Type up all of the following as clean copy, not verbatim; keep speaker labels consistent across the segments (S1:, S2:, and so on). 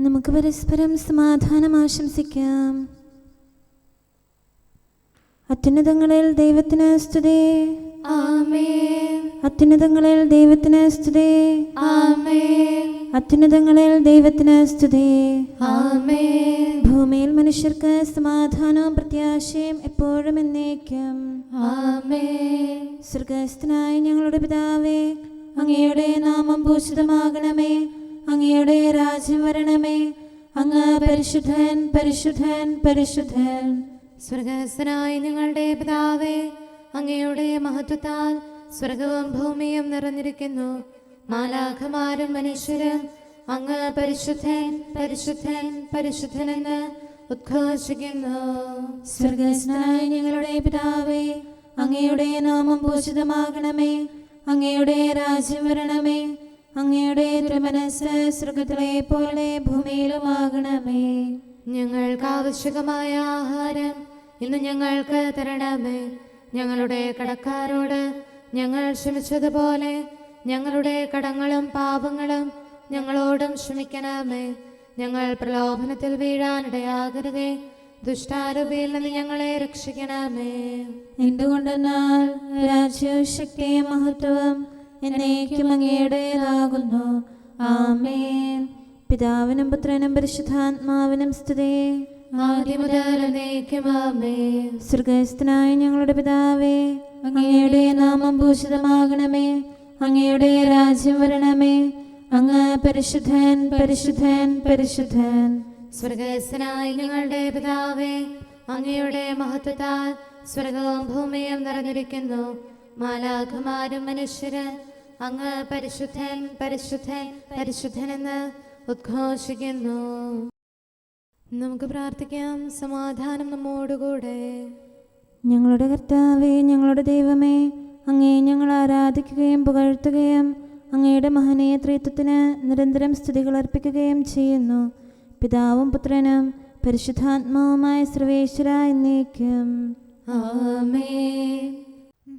S1: നമുക്ക് പരസ്പരം സമാധാനം ആശംസിക്കാം. അത്യുന്നതങ്ങളിൽ ദൈവത്തിന് സ്തുതി.
S2: ആമേൻ.
S1: അത്യുന്നതങ്ങളിൽ ദൈവത്തിന് സ്തുതി.
S2: ആമേൻ.
S1: അത്യുന്നതങ്ങളിൽ ദൈവത്തിന് സ്തുതി.
S2: ആമേൻ.
S1: ഭൂമിയിൽ മനുഷ്യർക്ക് സമാധാനവും പ്രത്യാശയും എപ്പോഴും എന്നേക്കും.
S2: ആമേൻ.
S1: സ്വർഗ്ഗസ്ഥനായ ഞങ്ങളുടെ പിതാവേ, അങ്ങയുടെ നാമം പൂജിതമാകണമേ. അങ്ങയുടെ രാജ്യം വരണമേ. അങ്ങ് പരിശുദ്ധൻ, പരിശുദ്ധൻ, പരിശുദ്ധൻ.
S2: സ്വർഗ്ഗസ്ഥനായ ഞങ്ങളുടെ പിതാവേ, അങ്ങയുടെ മഹത്വത്താൽ സ്വർഗവും ഭൂമിയും നിറഞ്ഞിരിക്കുന്നു. മാലാഖമാരും മനുഷ്യരും അങ്ങ് പരിശുദ്ധൻ, പരിശുദ്ധൻ, പരിശുദ്ധനെന്ന് ഉദ്ഘോഷിക്കുന്നു.
S1: സ്വർഗ്ഗസ്ഥനായ ഞങ്ങളുടെ പിതാവേ, അങ്ങയുടെ നാമം പൂജിതമാകണമേ. അങ്ങയുടെ രാജ്യം വരണമേ. അങ്ങയുടെ തിരുമനസ്സ് സ്വർഗ്ഗത്തിലെ പോലെ ഭൂമിയിലുമാകണമേ.
S2: ഞങ്ങൾക്ക് ആവശ്യമായ ആഹാരം ഇന്ന് ഞങ്ങൾക്ക് തരണമേ. ഞങ്ങളുടെ കടക്കാരോട് ഞങ്ങൾ ക്ഷമിച്ചതുപോലെ ഞങ്ങളുടെ കടങ്ങളും പാപങ്ങളും ഞങ്ങളോടും ക്ഷമിക്കണമേ. ഞങ്ങൾ പ്രലോഭനത്തിൽ വീഴാനിടയാകരുതേ. ദുഷ്ടാരൂപിയിൽ നിന്ന് ഞങ്ങളെ രക്ഷിക്കണമേ.
S1: എന്തുകൊണ്ടെന്നാൽ രാജ്യവും ശക്തിയും മഹത്വവും എന്നേക്കും അങ്ങയുടേതാകുന്നു. ആമേൻ. പിതാവിനും പുത്രനും പരിശുദ്ധാത്മാവിനും സ്തുതി.
S2: ആദ്യം മുതൽ എന്നേക്കും ആമേൻ.
S1: സ്വർഗ്ഗസ്ഥനായ ഞങ്ങളുടെ പിതാവേ, അങ്ങയുടെ നാമം പൂജിതമാകണമേ. അങ്ങയുടെ രാജ്യം വരണമേ. അങ്ങ് പരിശുദ്ധൻ, പരിശുദ്ധൻ, പരിശുദ്ധൻ.
S2: സ്വർഗ്ഗസ്ഥനായ ഞങ്ങളുടെ പിതാവേ, അങ്ങയുടെ മഹത്വത്താൽ സ്വർഗവും ഭൂമിയും നിറഞ്ഞിരിക്കുന്നു. മാലാഖമാരും മനുഷ്യരും അങ്ങ് പരിശുദ്ധൻ, പരിശുദ്ധൻ, പരിശുദ്ധനെന്ന് ഉദ്ഘോഷിക്കുന്നു. നമുക്ക് പ്രാർത്ഥിക്കാം. സമാധാനം നമ്മോടുകൂടെ.
S1: ഞങ്ങളുടെ കർത്താവേ, ഞങ്ങളുടെ ദൈവമേ, അങ്ങയെ ഞങ്ങൾ ആരാധിക്കുകയും പുകഴ്ത്തുകയും അങ്ങയുടെ മഹനീയ ത്രിത്വത്തിന് നിരന്തരം സ്തുതികൾ അർപ്പിക്കുകയും ചെയ്യുന്നു. പിതാവും പുത്രനും പരിശുദ്ധാത്മാവുമായ സർവേശ്വര എന്നേക്കും.
S2: ആമേൻ.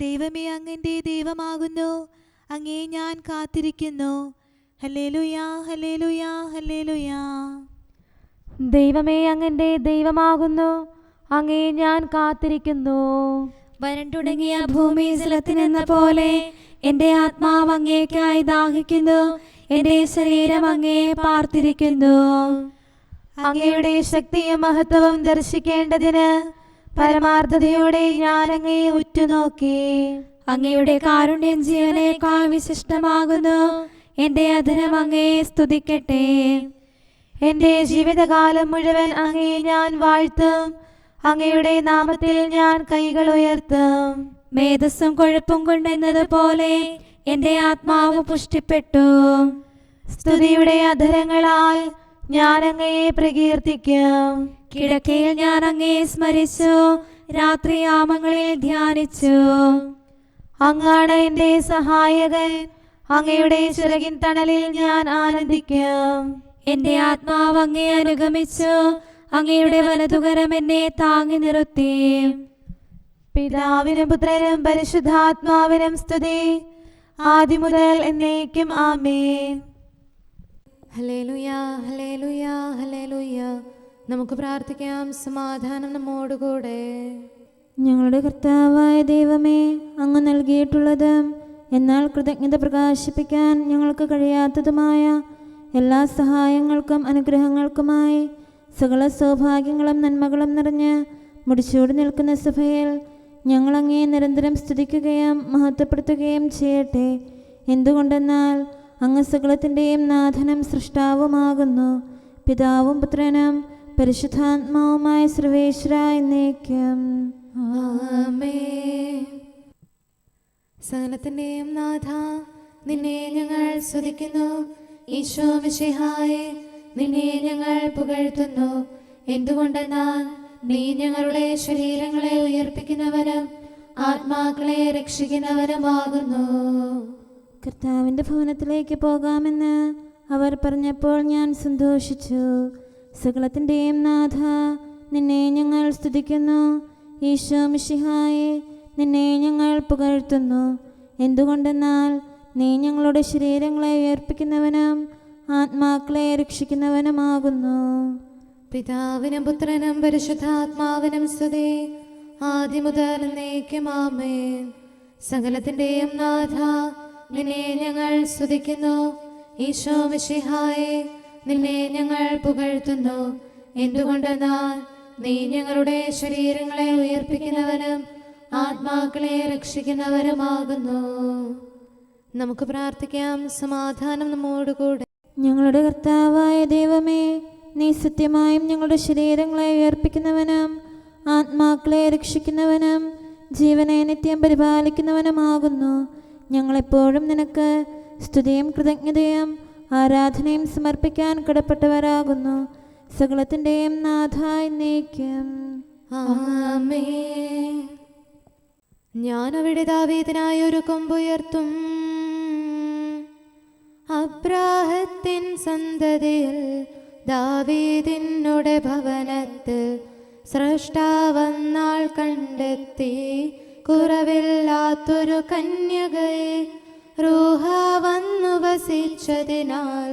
S3: ദൈവമേ, അങ്ങൻ്റെ ദൈവമാകുന്നു. അങ്ങേ ഞാൻ കാത്തിരിക്കുന്നു. ഹല്ലേലൂയാ, ഹല്ലേലൂയാ, ഹല്ലേലൂയാ.
S4: ദൈവമേ, അങ്ങൻ്റെ ദൈവമാകുന്നു. അങ്ങേ ഞാൻ കാത്തിരിക്കുന്നു.
S3: വരണ്ടുടങ്ങിയ ഭൂമി ജലത്തിനെന്ന പോലെ എൻ്റെ ആത്മാവ് അങ്ങേക്കായി ദാഹിക്കുന്നു. എൻ്റെ ശരീരം അങ്ങേ പാർത്തിരിക്കുന്നു.
S4: അങ്ങയുടെ ശക്തിയും മഹത്വവും ദർശിക്കേണ്ടതിന് പരമാർത്ഥതയോടെ ഞാൻ അങ്ങയെ ഉറ്റുനോക്കി.
S3: അങ്ങയുടെ കാരുണ്യം ജീവനേക്കാൾ വിശിഷ്ടമാകുന്നു. എൻ്റെ അധരം അങ്ങയെ സ്തുതിക്കട്ടെ.
S4: എൻ്റെ ജീവിതകാലം മുഴുവൻ അങ്ങയെ ഞാൻ വാഴ്ത്തും. അങ്ങയുടെ നാമത്തിൽ ഞാൻ കൈകൾ ഉയർത്തും.
S3: മേധസ്സും കൊഴുപ്പും കൊണ്ടെന്നതുപോലെ എൻ്റെ ആത്മാവ് പുഷ്ടിപ്പെട്ടു.
S4: സ്തുതിയുടെ അധരങ്ങളാൽ ഞാൻ അങ്ങയെ പ്രകീർത്തിക്കും.
S3: കിടക്കയിൽ ഞാൻ അങ്ങയെ സ്മരിച്ചു. രാത്രിയാമങ്ങളിൽ ധ്യാനിച്ചു.
S4: അങ്ങാണ് എൻ്റെ സഹായകൻ. അങ്ങയുടെ ചിറകിൻ തണലിൽ ഞാൻ ആനന്ദിക്കും.
S3: എൻ്റെ ആത്മാവ് അങ്ങയെ അനുഗമിച്ചു. അങ്ങയുടെ വലതുകരം എന്നെ താങ്ങി നിർത്തി.
S4: പിതാവിനും പുത്രനും പരിശുദ്ധാത്മാവിനും സ്തുതി. ആദ്യം മുതൽ എന്നേക്കും ആമേൻ.
S2: ഹല്ലേലൂയാ, ഹല്ലേലൂയാ, ഹല്ലേലൂയാ. നമുക്ക് പ്രാർത്ഥിക്കാം. സമാധാനം നമ്മോടുകൂടെ.
S1: ഞങ്ങളുടെ കർത്താവായ ദൈവമേ, അങ്ങ് നൽകിയിട്ടുള്ളതും എന്നാൽ കൃതജ്ഞത പ്രകാശിപ്പിക്കാൻ ഞങ്ങൾക്ക് കഴിയാത്തതുമായ എല്ലാ സഹായങ്ങൾക്കും അനുഗ്രഹങ്ങൾക്കുമായി സകല സൗഭാഗ്യങ്ങളും നന്മകളും നിറഞ്ഞ് മുടിച്ചൂടി നിൽക്കുന്ന സഭയിൽ ഞങ്ങൾ അങ്ങയെ നിരന്തരം സ്തുതിക്കുകയും മഹത്വപ്പെടുത്തുകയും ചെയ്യട്ടെ. എന്തുകൊണ്ടെന്നാൽ അങ്ങ് സകലത്തിൻ്റെയും നാഥനും സൃഷ്ടാവുമാകുന്നു. പിതാവും പുത്രനും പരിശുദ്ധാത്മാവുമായ സർവേശ്വര എന്നേക്കും.
S2: ആമേൻ. സകലത്തിന്റെയും നാഥ, നിന്നെ ഞങ്ങൾ സ്തുതിക്കുന്നു. ഈശോ മിശിഹായേ, നിന്നെ ഞങ്ങൾ പുകഴ്ത്തുന്നു. എന്തുകൊണ്ടെന്നാൽ നീ ഞങ്ങളുടെ ശരീരങ്ങളെ ഉയർപ്പിക്കുന്നവനും ആത്മാക്കളെ രക്ഷിക്കുന്നവനുമാകുന്നു.
S1: കർത്താവിൻ്റെ ഭവനത്തിലേക്ക് പോകാമെന്ന് അവർ പറഞ്ഞപ്പോൾ ഞാൻ സന്തോഷിച്ചു. സകലത്തിൻ്റെയും നാഥ, നിന്നെ ഞങ്ങൾ സ്തുതിക്കുന്നു. ഈശോ മിശിഹായേ, നിന്നെ ഞങ്ങൾ പുകഴ്ത്തുന്നു. എന്തുകൊണ്ടെന്നാൽ നീ ഞങ്ങളുടെ ശരീരങ്ങളെ ഉയർപ്പിക്കുന്നവനും ആത്മാക്കളെ രക്ഷിക്കുന്നവനുമാകുന്നു.
S2: പിതാവിനും പുത്രനും പരിശുദ്ധാത്മാവിനും സ്തുതി, ആദ്യം മുതൽ എന്നേക്കും ആമേൻ. സകലത്തിന്റെയും നാഥ, നിന്നെ ഞങ്ങൾ സ്തുതിക്കുന്നു. ഈശോ മിശിഹായെ, നിന്നെ ഞങ്ങൾ പുകഴ്ത്തുന്നു. എന്തുകൊണ്ടെന്നാൽ നീ ഞങ്ങളുടെ ശരീരങ്ങളെ ഉയർപ്പിക്കുന്നവനും ആത്മാക്കളെ രക്ഷിക്കുന്നവരുമാകുന്നു. നമുക്ക് പ്രാർത്ഥിക്കാം. സമാധാനം നമ്മോടുകൂടെ.
S1: ഞങ്ങളുടെ കർത്താവായ ദൈവമേ, നീ സത്യമായും ഞങ്ങളുടെ ശരീരങ്ങളെ ഉയർപ്പിക്കുന്നവനും ആത്മാക്കളെ രക്ഷിക്കുന്നവനും ജീവനെ നിത്യം പരിപാലിക്കുന്നവനുമാകുന്നു. ഞങ്ങളെപ്പോഴും നിനക്ക് സ്തുതിയും കൃതജ്ഞതയും ആരാധനയും സമർപ്പിക്കാൻ കടപ്പെട്ടവരാകുന്നു. സകലത്തിൻ്റെയും നാഥ എന്നേക്കും
S2: ആമേൻ. ഞാൻ അവിടെ ദാവീദിനായി ഒരു കൊമ്പുയർത്തും, അബ്രാഹത്തിൻ സന്തതിയിൽ ദാവീദിനുടെ ഭവനത്തിൽ സ്രഷ്ടാവന്നാൾ കണ്ടെത്തി കുറവില്ലാത്തൊരു കന്യകയെ. റൂഹ വന്നു വസിച്ചതിനാൽ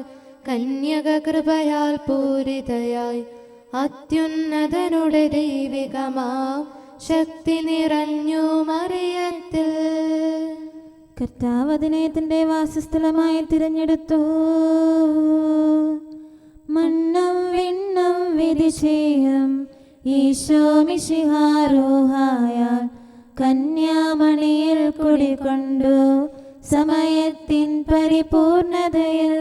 S2: കന്യക കൃപയാൽ പൂരിതയായി അത്യുന്നതനുടെ ദൈവികമാം ശക്തി നിറഞ്ഞു മറിയത്തിൽ.
S1: കർത്താവ് അതിനെ തൻ്റെ വാസസ്ഥലമായി തിരഞ്ഞെടുത്തു. മണ്ണും വിണ്ണും വിധി ചെയ്യും ഈശോ മിശിഹാരോഹായ കന്യാമണിയിൽ കുടികൊണ്ടു സമയത്തിൻ പരിപൂർണതയിൽ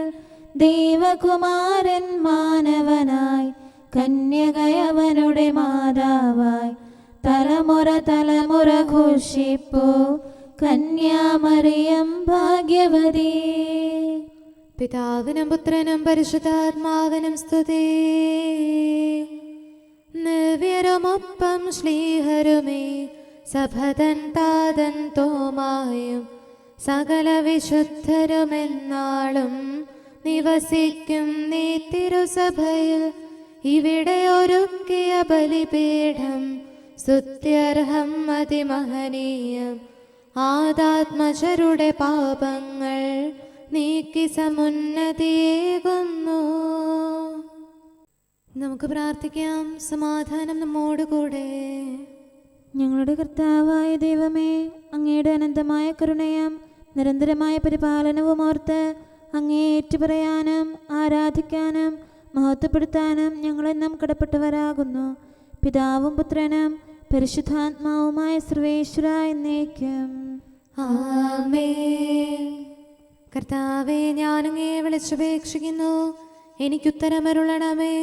S1: ദൈവകുമാരൻ മാനവനായി കന്യകയവനുടെ മാതാവായി തലമുറ തലമുറ ഘോഷിപ്പോ കന്യാമറിയം ഭാഗ്യവതി.
S2: പിതാവിനും പുത്രനും പരിശുദ്ധാത്മാവിനും സ്തുതി. നവ്യരുമൊപ്പം ശ്ലീഹരുമേ സഭതൻ താതൻ തോമായും സകല വിശുദ്ധരുമെന്നാളും നിവസിക്കും നീ തിരുസഭയിൽ. ഇവിടെ ഒരുക്കിയ ബലിപീഠം സ്തുത്യർഹം അതിമഹനീയം. ആദാത്മജരുടെ പാപങ്ങൾ നീക്കി സമുന്നതിയേകുന്നു. നമുക്ക് പ്രാർത്ഥിക്കാം. സമാധാനം നമ്മോടുകൂടെ.
S1: ഞങ്ങളുടെ കർത്താവായ ദൈവമേ, അങ്ങയുടെ അനന്തമായ കരുണയും നിരന്തരമായ പരിപാലനവും ഓർത്ത് അങ്ങയെ ഏറ്റുപറയാനും ആരാധിക്കാനും മഹത്വപ്പെടുത്താനും ഞങ്ങളെന്നും കടപ്പെട്ടവരാകുന്നു. പിതാവും പുത്രനും പരിശുദ്ധാത്മാവുമായ സർവേശ്വര എന്നേക്കും
S2: ആമേൻ. കർത്താവേ, ഞാനങ്ങയെ വിളിച്ചപേക്ഷിക്കുന്നു, എനിക്കുത്തരമരുളണമേ.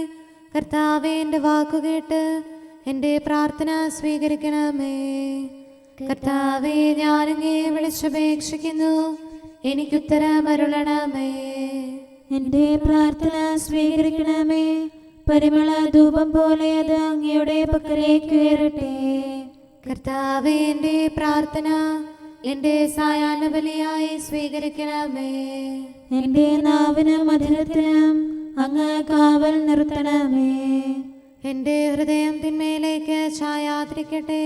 S2: കർത്താവേ, എൻ്റെ വാക്കുകേട്ട് എൻ്റെ പ്രാർത്ഥന സ്വീകരിക്കണമേ. കർത്താവേ, ഞാനങ്ങയെ വിളിച്ചപേക്ഷിക്കുന്നു, എനിക്കുത്തരമരുളണമേ.
S1: എൻ്റെ പ്രാർത്ഥന സ്വീകരിക്കണമേ. പരിമള ധൂപം പോലെ അത് അങ്ങയുടെ പക്കലേക്ക് ഉയരട്ടെ.
S2: കർത്താവേ, എൻ്റെ പ്രാർത്ഥന എൻ്റെ സായാഹ്ന ബലിയായി സ്വീകരിക്കണമേ.
S1: എൻ്റെ നാവിനും മധുരത്തിനും അങ്ങ് കാവൽ നിർത്തണമേ.
S2: എൻ്റെ ഹൃദയം തിന്മയിലേക്ക് ചായാതിരിക്കട്ടെ.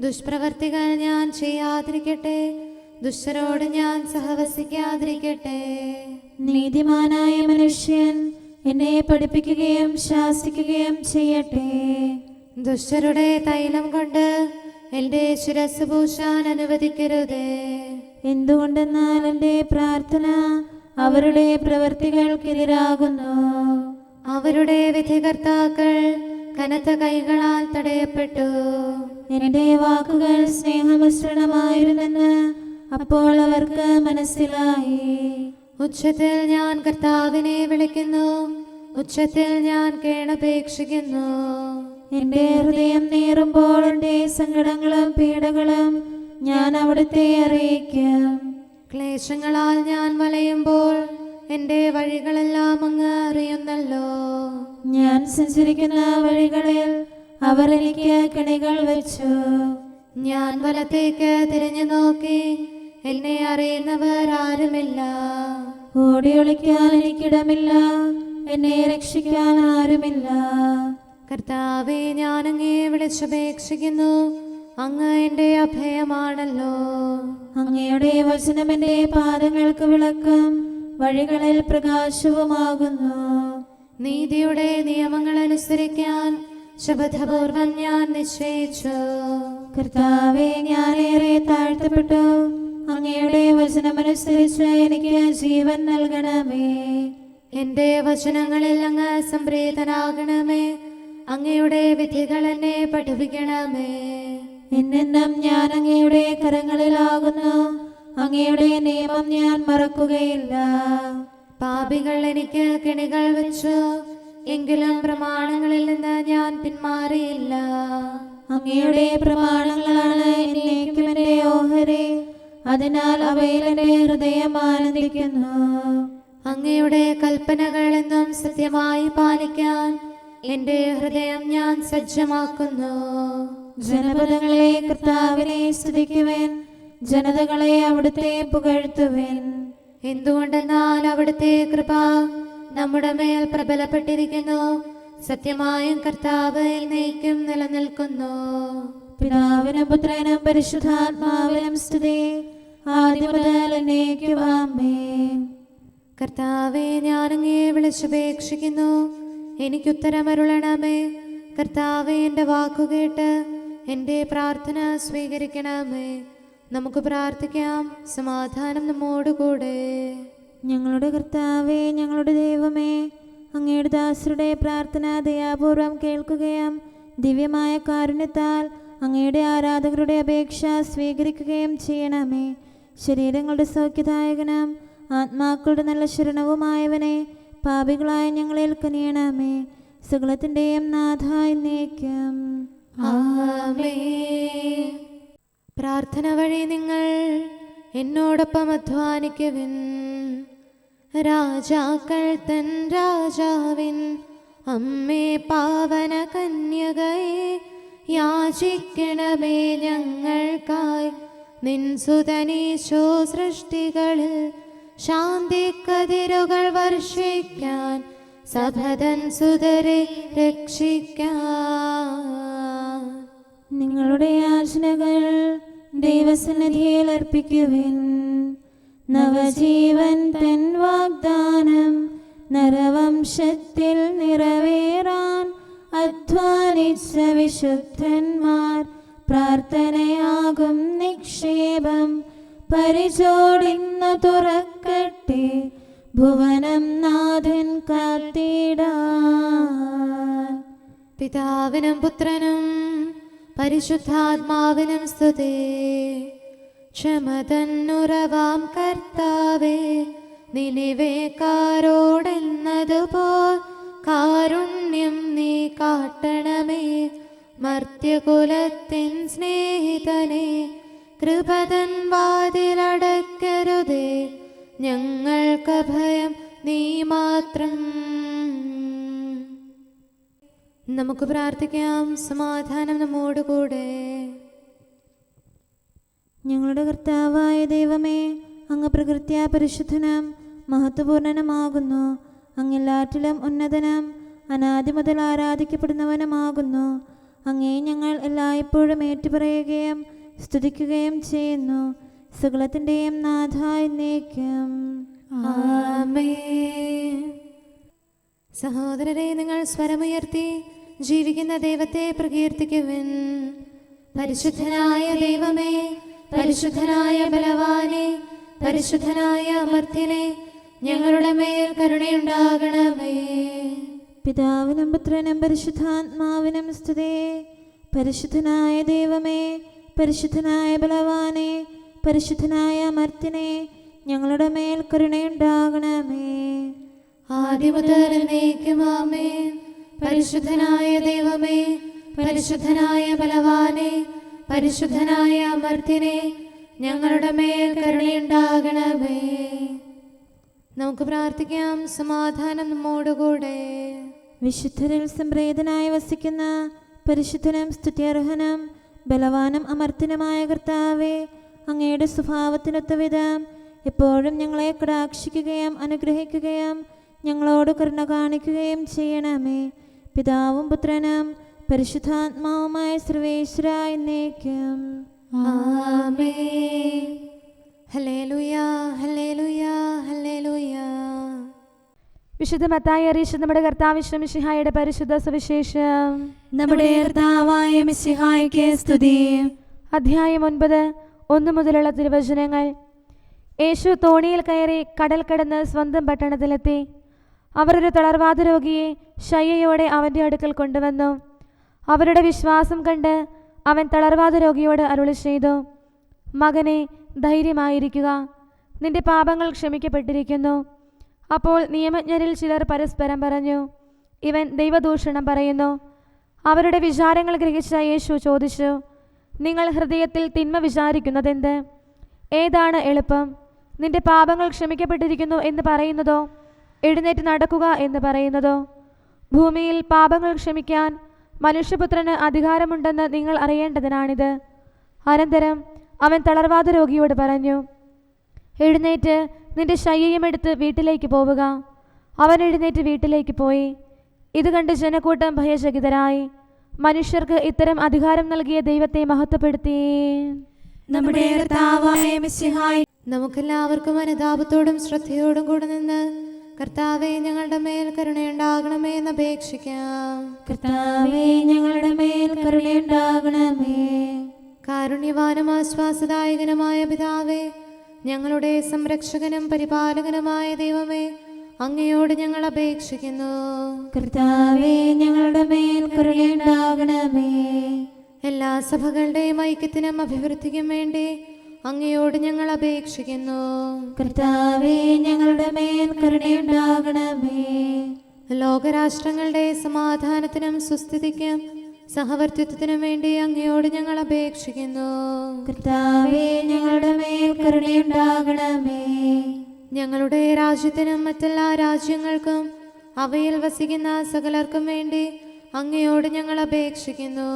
S2: ദുഷ്പ്രവർത്തികൾ ഞാൻ ചെയ്യാതിരിക്കട്ടെ. ദുഷ്ടരോട് ഞാൻ സഹവസിക്കാതിരിക്കട്ടെ.
S1: നീതിമാനായ മനുഷ്യൻ എന്നെ പഠിപ്പിക്കുകയും ശാസിക്കുകയും ചെയ്യട്ടെ.
S2: ദുഷ്ടരുടെ തൈലം കൊണ്ട് എൻ്റെ ശിരസ് പൂശാൻ അനുവദിക്കരുതേ.
S1: എന്തുകൊണ്ടെന്നാൽ എൻ്റെ പ്രാർത്ഥന അവരുടെ പ്രവൃത്തികൾക്കെതിരാകുന്നു.
S2: അവരുടെ വിധികർത്താക്കൾ കനത്ത കൈകളാൽ തടയപ്പെട്ടു.
S1: എൻ്റെ വാക്കുകൾ സ്നേഹമിശ്രണമായിരുന്നെന്ന് അപ്പോൾ അവർക്ക് മനസ്സിലായി.
S2: ഉച്ചത്തിൽ ഞാൻ കർത്താവിനെ വിളിക്കുന്നു, ഉച്ചത്തിൽ ഞാൻ കേണപേക്ഷിക്കുന്നു.
S1: എൻ്റെ ഹൃദയം നീറുമ്പോൾ എൻ്റെ സങ്കടങ്ങളും പീഡകളും ഞാൻ അവിടുത്തെ അറിയിക്കും.
S2: ക്ലേശങ്ങളാൽ ഞാൻ വലയുമ്പോൾ എൻ്റെ വഴികളെല്ലാം അങ്ങ് അറിയുന്നല്ലോ.
S1: ഞാൻ സഞ്ചരിക്കുന്ന വഴികളിൽ അവർ എനിക്ക് കണികൾ വെച്ചു.
S2: ഞാൻ വലത്തേക്ക് തിരിഞ്ഞു നോക്കി, എന്നെ അറിയുന്നവർ ആരുമില്ല.
S1: ഓടി ഒളിക്കാൻ എനിക്കിടമില്ല, എന്നെ രക്ഷിക്കാൻ ആരുമില്ല.
S2: കർത്താവേ, ഞാൻ അങ്ങയെ വിളിച്ചപേക്ഷിക്കുന്നു, അങ്ങ് എൻ്റെ അഭയമാണല്ലോ.
S1: അങ്ങയുടെ വചനം എൻ്റെ പാദങ്ങൾക്ക് വിളക്കും വഴികളിൽ പ്രകാശവുമാകുന്നു.
S2: നീതിയുടെ നിയമങ്ങൾ അനുസരിക്കാൻ ശപഥപൂർവം ഞാൻ നിശ്ചയിച്ചു.
S1: കർത്താവേ, ഞാനേറെ താഴ്ത്തപ്പെട്ടു. അങ്ങയുടെ വചനമനുസരിച്ച് എനിക്ക് ജീവൻ നൽകണമേ.
S2: എന്റെ വചനങ്ങളിൽ അങ്ങ് സംപ്രീതനാകണമേ. അങ്ങയുടെ വിധികൾ എന്നെ പഠിപ്പിക്കണമേ.
S1: എന്നെന്നും ഞാൻ അങ്ങയുടെ കരങ്ങളിലാകുന്നു. അങ്ങയുടെ നിയമം ഞാൻ മറക്കുകയില്ല.
S2: പാപികൾ എനിക്ക് കെണികൾ വെച്ചു, എങ്കിലും പ്രമാണങ്ങളിൽ നിന്ന് ഞാൻ പിന്മാറിയില്ല.
S1: അങ്ങയുടെ പ്രമാണങ്ങളാണ് എന്നേക്കും എന്റെ ഓഹരി. അതിനാൽ അവയിൽ എന്റെ ഹൃദയം ആനന്ദിക്കുന്നു.
S2: അങ്ങയുടെ കൽപ്പനകൾ എന്നും സത്യമായി പാലിക്കാൻ എന്റെ ഹൃദയം ഞാൻ സജ്ജമാക്കുന്നു.
S1: ജനപദങ്ങളെ കർത്താവിനെ സ്തുതിക്കുവിൻ, ജനതകളെ അവിടുത്തെ പുകഴ്ത്തുവിൻ.
S2: എന്തുകൊണ്ടെന്നാൽ അവിടുത്തെ കൃപ നമ്മുടെ മേൽ പ്രബലപ്പെട്ടിരിക്കുന്നു. സത്യമായും കർത്താവ് എന്നേക്കും നിലനിൽക്കുന്നു.
S1: പിതാവിനും പുത്രനും പരിശുദ്ധാത്മാവിനും സ്തുതി, ആദ്യം മുതൽ എന്നേക്കും ആമേൻ.
S2: കർത്താവെ, ഞാൻ അങ്ങയെ വിളിച്ചപേക്ഷിക്കുന്നു, എനിക്കുത്തരമരുളണമേ. കർത്താവെ, എൻ്റെ വാക്കുകേട്ട് എൻ്റെ പ്രാർത്ഥന സ്വീകരിക്കണമേ. നമുക്ക് പ്രാർത്ഥിക്കാം. സമാധാനം നമ്മോടുകൂടെ.
S1: ഞങ്ങളുടെ കർത്താവേ, ഞങ്ങളുടെ ദൈവമേ, അങ്ങയുടെ ദാസരുടെ പ്രാർത്ഥന ദയാപൂർവം കേൾക്കുകയും ദിവ്യമായ കാരുണ്യത്താൽ അങ്ങയുടെ ആരാധകരുടെ അപേക്ഷ സ്വീകരിക്കുകയും ചെയ്യണമേ. ശരീരങ്ങളുടെ സൗഖ്യദായകനും ആത്മാക്കളുടെ നല്ല ശരണവുമായവനെ, പാപികളായ ഞങ്ങളിൽ കനിയണമേ. സകലത്തിൻ്റെയും നാഥ എന്നേക്കും
S2: ആമേൻ. പ്രാർത്ഥന വഴി നിങ്ങൾ എന്നോടൊപ്പം അധ്വാനിക്കുവിൻ. രാജാക്കൾ തൻ രാജാവിൻ അമ്മേ പാവന കന്യകയെ, യാചിക്കണമേ ഞങ്ങൾക്കായി നിൻ സുതനീശോ. സൃഷ്ടികളിൽ ശാന്തി കതിരുകൾ വർഷിക്കാൻ സഭതൻ സുതരെ രക്ഷിക്കാൻ.
S1: നിങ്ങളുടെ യാചനകൾ ദൈവസന്നിധിയിൽ അർപ്പിക്കുവിൻ. നവജീവൻ തൻ വാഗ്ദാനം നരവംശത്തിൽ നിറവേറാൻ അധ്വാനിച്ച വിശുദ്ധന്മാർ പ്രാർത്ഥനയാകും നിക്ഷേപം പരിചോടിന്നു തുറക്കട്ടെ. ഭുവനം നാഥൻ കാത്തിടാൻ.
S2: പിതാവിനും പുത്രനും പരിശുദ്ധാത്മാവിനും സ്തുതി. ക്ഷമതന്നുറവാം കർത്താവേ, നിനിവേക്കാരോടെന്നതുപോൽ കാരുണ്യം നീ കാട്ടണമേ. മർത്യകുലത്തിൻ സ്നേഹിതനെ, കൃപതൻ വാതിലടക്കരുതേ. ഞങ്ങൾക്ക് ഭയം നീ മാത്രം. നമുക്ക് പ്രാർത്ഥിക്കാം. സമാധാനം നമ്മോടുകൂടെ.
S1: ഞങ്ങളുടെ കർത്താവായ ദൈവമേ, അങ്ങ് പ്രകൃത്യാ പരിശുദ്ധനും മഹത്വപൂർണനുമാകുന്നു. അങ്ങെല്ലാറ്റിലും ഉന്നതനും അനാദി മുതൽ ആരാധിക്കപ്പെടുന്നവനുമാകുന്നു. അങ്ങേ ഞങ്ങൾ എല്ലായ്പ്പോഴും ഏറ്റുപറയുകയും സ്തുതിക്കുകയും ചെയ്യുന്നു. സകലത്തിൻ്റെയും നാഥ എന്നേക്കും
S2: ആമേൻ. സഹോദരരെ, നിങ്ങൾ സ്വരമുയർത്തി ജീവിക്കുന്ന ദൈവത്തെ പ്രകീർത്തിക്കുവിൻ. പരിശുദ്ധനായ ദൈവമേ, പരിശുദ്ധനായ ബലവാനെ, പരിശുദ്ധനായ അമർത്യനെ, ഞങ്ങളുടെ മേൽ കരുണയുണ്ടാകണമേ.
S1: പിതാവിനും പുത്രനും പരിശുദ്ധാത്മാവിനും സ്തുതി. പരിശുദ്ധനായ ദൈവമേ, പരിശുദ്ധനായ ബലവാനെ, പരിശുദ്ധനായ അമർത്യനെ, ഞങ്ങളുടെ മേൽ കരുണയുണ്ടാകണമേ.
S2: ആദ്യം മുതൽ എന്നേക്കും ആമേൻ. പരിശുദ്ധനായ ദൈവമേ, പരിശുദ്ധനായ ബലവാനെ, പരിശുദ്ധനായ അമർത്യനെ, ഞങ്ങളുടെ മേൽ കരുണയുണ്ടാകണമേ. നമുക്ക് പ്രാർത്ഥിക്കാം. സമാധാനം നമ്മോടുകൂടെ.
S1: വിശുദ്ധരിൽ സംപ്രീതനായി വസിക്കുന്ന പരിശുദ്ധനും സ്തുത്യർഹനും ബലവാനും അമർത്യനുമായ കർത്താവേ, അങ്ങയുടെ സ്വഭാവത്തിനൊത്ത വിധം എപ്പോഴും ഞങ്ങളെ കടാക്ഷിക്കുകയും അനുഗ്രഹിക്കുകയും ഞങ്ങളോട് കരുണ കാണിക്കുകയും ചെയ്യണമേ. പിതാവും പുത്രനും പരിശുദ്ധാത്മാവുമായ സർവേശ്വര എന്നേക്കും
S2: ആമേൻ. Hallelujah, hallelujah, hallelujah.
S4: വിശുദ്ധ മത്തായി അറിയിച്ച നമ്മുടെ കർത്താവ് മിശിഹായുടെ പരിശുദ്ധ സുവിശേഷം.
S3: നമ്മുടെ കർത്താവായ മിശിഹായ്ക്ക് സ്തുതി.
S4: അധ്യായം 9, 1 മുതലുള്ള തിരുവചനങ്ങൾ. യേശു തോണിയിൽ കയറി കടൽ കടന്ന് സ്വന്തം പട്ടണത്തിലെത്തി. അവർ ഒരു തളർവാത രോഗിയെ ശയ്യയോടെ അവൻ്റെ അടുക്കൽ കൊണ്ടുവന്നു. അവരുടെ വിശ്വാസം കണ്ട് അവൻ തളർവാത രോഗിയോട് അരുളി ചെയ്തു, മകനെ, ധൈര്യമായിരിക്കുക, നിന്റെ പാപങ്ങൾ ക്ഷമിക്കപ്പെട്ടിരിക്കുന്നു. അപ്പോൾ നിയമജ്ഞരിൽ ചിലർ പരസ്പരം പറഞ്ഞു, ഇവൻ ദൈവദൂഷണം പറയുന്നു. അവരുടെ വിചാരങ്ങൾ ഗ്രഹിച്ച യേശു ചോദിച്ചു, നിങ്ങൾ ഹൃദയത്തിൽ തിന്മ വിചാരിക്കുന്നതെന്ത്? ഏതാണ് എളുപ്പം, നിന്റെ പാപങ്ങൾ ക്ഷമിക്കപ്പെട്ടിരിക്കുന്നു എന്ന് പറയുന്നതോ എഴുന്നേറ്റ് നടക്കുക എന്ന് പറയുന്നതോ? ഭൂമിയിൽ പാപങ്ങൾ ക്ഷമിക്കാൻ മനുഷ്യപുത്രന് അധികാരമുണ്ടെന്ന് നിങ്ങൾ അറിയേണ്ടതിനാണിത്. അനന്തരം അവൻ തളർവാത രോഗിയോട് പറഞ്ഞു, എഴുന്നേറ്റ് നിന്റെ ശയ്യയും എടുത്ത് വീട്ടിലേക്ക് പോവുക. അവൻ എഴുന്നേറ്റ് വീട്ടിലേക്ക് പോയി. ഇത് കണ്ട് ജനക്കൂട്ടം ഭയചകിതരായി. മനുഷ്യർക്ക് ഇത്തരം അധികാരം നൽകിയ ദൈവത്തെ മഹത്വപ്പെടുത്തി.
S3: നമ്മുടെ കർത്താവായ മിശിഹായ്,
S2: നമുക്കെല്ലാവർക്കും അനുതാപത്തോടും ശ്രദ്ധയോടും കൂടെ നിന്ന് കർത്താവെ, ഞങ്ങളുടെ മേൽ കരുണയുണ്ടാകണമേ എന്ന് അപേക്ഷിക്കാം.
S1: കർത്താവേ, ഞങ്ങളുടെ മേൽ കരുണയുണ്ടാകണമേ.
S2: കാരുണ്യവാനും ആശ്വാസദായകനുമായ പിതാവേ, ഞങ്ങളുടെ സംരക്ഷകനും പരിപാലകനുമായ ദൈവമേ, അങ്ങയോട് ഞങ്ങൾ അപേക്ഷിക്കുന്നു.
S1: കർത്താവേ, ഞങ്ങളുടെ മേൽ കരുണയുണ്ടാകണമേ.
S2: എല്ലാ സഭകളുടെയും ഐക്യത്തിനും അഭിവൃദ്ധിക്കും വേണ്ടി അങ്ങയോട് ഞങ്ങൾ അപേക്ഷിക്കുന്നു.
S1: കർത്താവേ, ഞങ്ങളുടെ മേൽ കരുണയുണ്ടാകണമേ.
S2: ലോകരാഷ്ട്രങ്ങളുടെ സമാധാനത്തിനും സുസ്ഥിതിക്കും സഹവർത്തിത്വത്തിനും വേണ്ടി അങ്ങയോട് ഞങ്ങൾ അപേക്ഷിക്കുന്നു.
S1: കർത്താവേ, ഞങ്ങളുടെ മേൽ കരുണയുണ്ടാകണമേ.
S2: ഞങ്ങളുടെ രാജ്യത്തിനും മറ്റെല്ലാ രാജ്യങ്ങൾക്കും അവയിൽ വസിക്കുന്ന സകലർക്കും വേണ്ടി അങ്ങയോട് ഞങ്ങൾ അപേക്ഷിക്കുന്നു.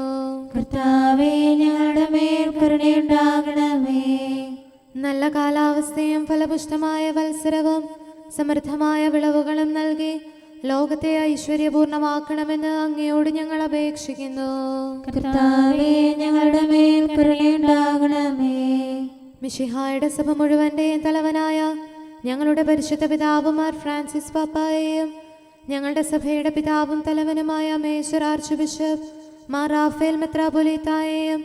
S1: കർത്താവേ, ഞങ്ങളുടെ മേൽ കരുണയുണ്ടാകണമേ.
S2: നല്ല കാലാവസ്ഥയും ഫലപുഷ്ടമായ വത്സരവും സമൃദ്ധമായ വിളവുകളും നൽകി ലോകത്തെ ഐശ്വര്യപൂർണമാക്കണമെന്ന് അങ്ങയോട് ഞങ്ങൾ അപേക്ഷിക്കുന്നു.
S1: കർത്താവേ, ഞങ്ങളുടെ മേൽ കരുണയുണ്ടാകണമേ.
S2: മിശിഹായുടെ സഭ മുഴുവൻ്റെയും തലവനായ ഞങ്ങളുടെ പരിശുദ്ധ പിതാവ് മാർ ഫ്രാൻസിസ് പാപ്പായെയും ഞങ്ങളുടെ സഭയുടെ പിതാവും തലവനുമായ major archbishop Mar Raphael മെത്രാപൊലീത്തായെയും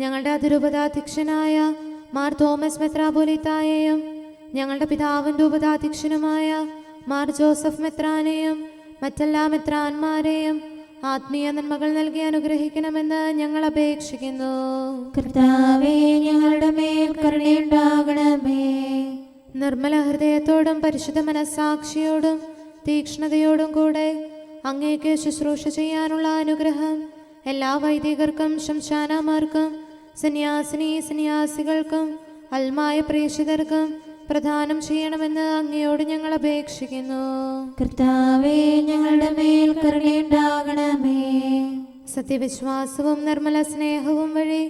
S2: ഞങ്ങളുടെ അതിരൂപതാധ്യക്ഷനായ മാർ തോമസ് മെത്രാപൊലീത്തായെയും ഞങ്ങളുടെ പിതാവിൻ്റെ ഉപതാധ്യക്ഷനുമായ മാർ ജോസഫ് മെത്രാനെയും മറ്റെല്ലാ മെത്രാന്മാരെയും ആത്മീയ നന്മകൾ നൽകി അനുഗ്രഹിക്കണമെന്ന് ഞങ്ങൾ അപേക്ഷിക്കുന്നു.
S1: കർത്താവേ, ഞങ്ങളുടെ മേൽ കരുണയുണ്ടാകണമേ.
S2: നിർമ്മല ഹൃദയത്തോടും പരിശുദ്ധ മനസ്സാക്ഷിയോടും തീക്ഷ്ണതയോടും കൂടെ അങ്ങേക്ക് ശുശ്രൂഷ ചെയ്യാനുള്ള അനുഗ്രഹം എല്ലാ വൈദികർക്കും ശംശാനമാർക്കും സന്യാസികൾക്കും അൽമായ പ്രേക്ഷിതർക്കും പ്രദാനം ചെയ്യണമെന്ന് അങ്ങയോട് ഞങ്ങൾ അപേക്ഷിക്കുന്നു.
S1: കർത്താവേ, ഞങ്ങളുടെ മേൽ കരുണയുണ്ടാകണമേ.
S2: സത്യവിശ്വാസവും നിർമ്മല സ്നേഹവും വഴി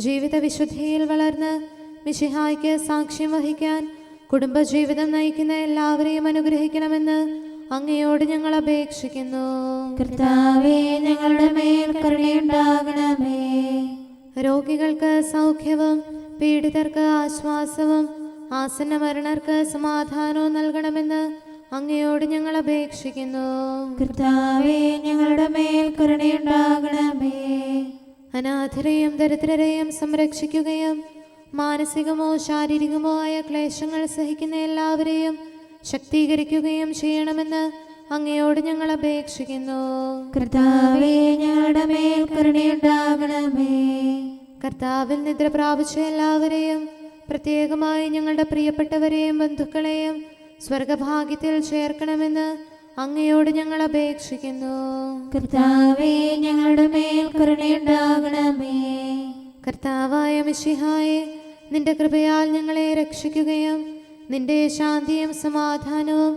S2: ജീവിത വിശുദ്ധിയിൽ വളർന്ന് മിശിഹായ്ക്ക് സാക്ഷ്യം വഹിക്കാൻ കുടുംബജീവിതം നയിക്കുന്ന എല്ലാവരെയും അനുഗ്രഹിക്കണമെന്ന് അങ്ങയോട് ഞങ്ങൾ അപേക്ഷിക്കുന്നു.
S1: കർത്താവേ, ഞങ്ങളുടെ മേൽ കരുണയുണ്ടാകണമേ.
S2: രോഗികൾക്ക് സൗഖ്യവും പീഡിതർക്ക് ആശ്വാസവും ആസന്ന മരണർക്ക് സമാധാനവും നൽകണമെന്ന് അങ്ങയോട് ഞങ്ങൾ അപേക്ഷിക്കുന്നു.
S1: കർത്താവേ, ഞങ്ങളുടെ മേൽ കരുണയുണ്ടാകണമേ.
S2: അനാഥരെയും ദരിദ്രരെയും സംരക്ഷിക്കുകയും മാനസികമോ ശാരീരികമോ ആയ ക്ലേശങ്ങൾ സഹിക്കുന്ന എല്ലാവരെയും ശക്തീകരിക്കുകയും ചെയ്യണമെന്ന് അങ്ങയോട് ഞങ്ങൾ അപേക്ഷിക്കുന്നു.
S1: കർത്താവേ, ഞങ്ങളുടെ മേൽ കരുണയുണ്ടാകണമേ.
S2: കർത്താവിൽ നിദ്ര പ്രാപിച്ച എല്ലാവരെയും പ്രത്യേകമായി ഞങ്ങളുടെ പ്രിയപ്പെട്ടവരെയും ബന്ധുക്കളെയും സ്വർഗഭാഗ്യത്തിൽ ചേർക്കണമെന്ന് അങ്ങയോട് ഞങ്ങൾ അപേക്ഷിക്കുന്നു.
S1: കർത്താവേ, ഞങ്ങളുടെ മേൽ കരുണയുണ്ടാകണമേ.
S2: കർത്താവായ മിശിഹായെ, നിന്റെ കൃപയാൽ ഞങ്ങളെ രക്ഷിക്കുകയും നിന്റെ ശാന്തിയും സമാധാനവും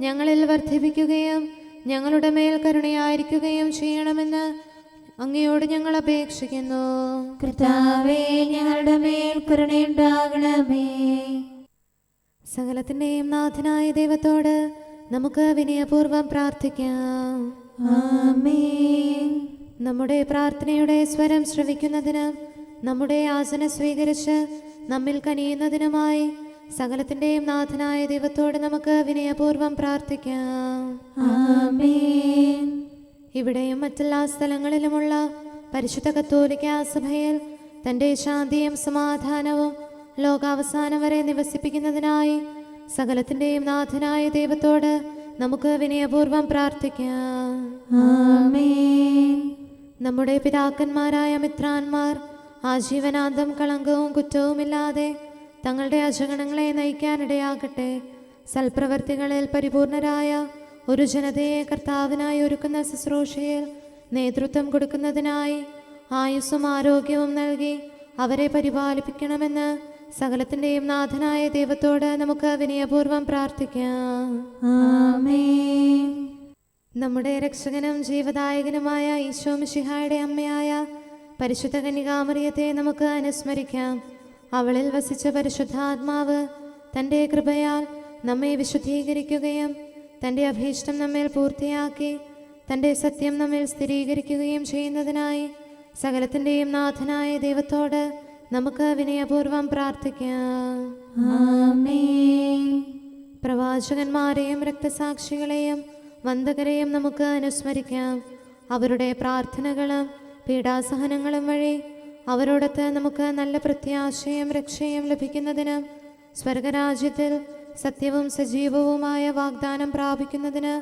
S2: ഞങ്ങളിൽ വർദ്ധിപ്പിക്കുകയും ഞങ്ങളുടെ മേൽ കരുണയായിരിക്കുകയും ചെയ്യണമെന്ന് അങ്ങയോട് ഞങ്ങൾ അപേക്ഷിക്കുന്നു.
S1: കർത്താവേ, ഞങ്ങളുടെ മേൽ കരുണയുണ്ടാകണമേ.
S2: സകലത്തിൻ്റെയും നാഥനായ ദൈവത്തോട് നമുക്ക് വിനയപൂർവ്വം പ്രാർത്ഥിക്കാം.
S1: ആമേൻ.
S2: നമ്മുടെ പ്രാർത്ഥനയുടെ സ്വരം ശ്രവിക്കുന്നതിനും നമ്മുടെ യാചന സ്വീകരിച്ച് നമ്മിൽ കനിയുന്നതിനുമായി സകലത്തിൻ്റെയും നാഥനായ ദൈവത്തോട് നമുക്ക് വിനയപൂർവ്വം പ്രാർത്ഥിക്കാം.
S1: ആമേൻ.
S2: ഇവിടെയും മറ്റെല്ലാ സ്ഥലങ്ങളിലുമുള്ള പരിശുദ്ധ കത്തോലിക്കാ സഭയിൽ തൻ്റെ ശാന്തിയും സമാധാനവും ലോകാവസാനം വരെ നിവസിപ്പിക്കുന്നതിനായി സകലത്തിൻ്റെയും നാഥനായ ദൈവത്തോട് നമുക്ക് വിനയപൂർവ്വം പ്രാർത്ഥിക്കാം.
S1: ആമേൻ.
S2: നമ്മുടെ പിതാക്കന്മാരായ മിത്രാന്മാർ ആജീവനാന്തം കളങ്കവും കുറ്റവുമില്ലാതെ തങ്ങളുടെ അജഗണങ്ങളെ നയിക്കാനിടയാകട്ടെ. സൽപ്രവർത്തികളിൽ പരിപൂർണരായ ഒരു ജനതയെ കർത്താവിനായി ഒരുക്കുന്ന ശുശ്രൂഷയിൽ നേതൃത്വം കൊടുക്കുന്നതിനായി ആയുസ്സും ആരോഗ്യവും നൽകി അവരെ പരിപാലിപ്പിക്കണമെന്ന് സകലത്തിൻ്റെയും നാഥനായ ദൈവത്തോട് നമുക്ക് വിനയപൂർവ്വം പ്രാർത്ഥിക്കാം.
S1: ആമേൻ.
S2: നമ്മുടെ രക്ഷകനും ജീവദായകനുമായ ഈശോ മിശിഹായുടെ അമ്മയായ പരിശുദ്ധ കന്യകാമറിയത്തെ നമുക്ക് അനുസ്മരിക്കാം. അവളിൽ വസിച്ച പരിശുദ്ധാത്മാവ് തൻ്റെ കൃപയാൽ നമ്മെ വിശുദ്ധീകരിക്കുകയും തൻ്റെ അഭീഷ്ടം നമ്മിൽ പൂർത്തിയാക്കി തൻ്റെ സത്യം നമ്മിൽ സ്ഥിരീകരിക്കുകയും ചെയ്യുന്നതിനായി സകലത്തിൻ്റെയും നാഥനായ ദൈവത്തോട് നമുക്ക് വിനയപൂർവ്വം പ്രാർത്ഥിക്കാം.
S1: ആമേൻ.
S2: പ്രവാചകന്മാരെയും രക്തസാക്ഷികളെയും വന്ദകരെയും നമുക്ക് അനുസ്മരിക്കാം. അവരുടെ പ്രാർത്ഥനകളും പീഡാസഹനങ്ങളും വഴി അവരോടൊത്ത് നമുക്ക് നല്ല പ്രത്യാശയും രക്ഷയും ലഭിക്കുന്നതിനും സ്വർഗരാജ്യത്തിൽ സത്യവും സജീവവുമായ വാഗ്ദാനം പ്രാപിക്കുന്നതിന്